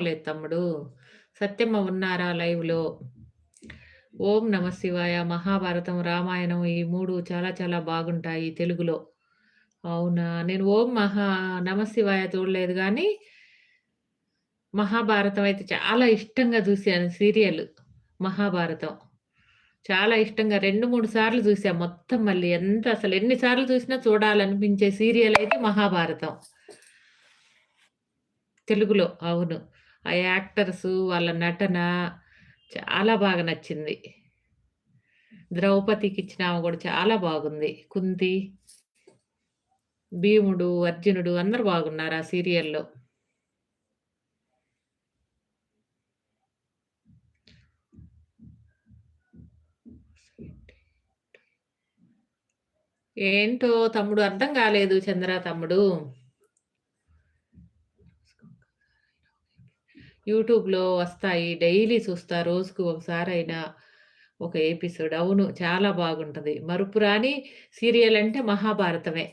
లేదు తమ్ముడు. సత్యమ్మ ఉన్నారా లైవ్‌లో? ఓం నమ శివాయ, మహాభారతం, రామాయణం ఈ 3 చాలా చాలా బాగుంటాయి తెలుగులో. అవునా? నేను ఓం నమ శివాయ చూడలేదు గానీ, మహాభారతం అయితే చాలా ఇష్టంగా చూసాను సీరియల్. మహాభారతం. చాలా ఇష్టంగా 2, 3 సార్లు చూసా మొత్తం మళ్ళీ. ఎంత అసలు ఎన్ని సార్లు చూసినా చూడాలనిపించే సీరియల్ అయితే మహాభారతం. తెలుగులో. అవును. ఆ యాక్టర్సు, వాళ్ళ నటన చాలా బాగా నచ్చింది. ద్రౌపదికిచ్చిన ఆమె గూడా చాలా బాగుంది. కుంతి, భీముడు, అర్జునుడు అందరూ బాగున్నారు ఆ సీరియల్‌లో. ఏంటో తమ్ముడు అర్థం గాలేదు చంద్ర తమ్ముడు. యూట్యూబ్‌లో వస్తాయి. డైలీ చూస్తా. రోజుకి ఒకసారైనా ఒక ఎపిసోడ్. అవును. చాలా బాగుంటది. మరుపురాని సీరియల్ అంటే మహాభారతమే.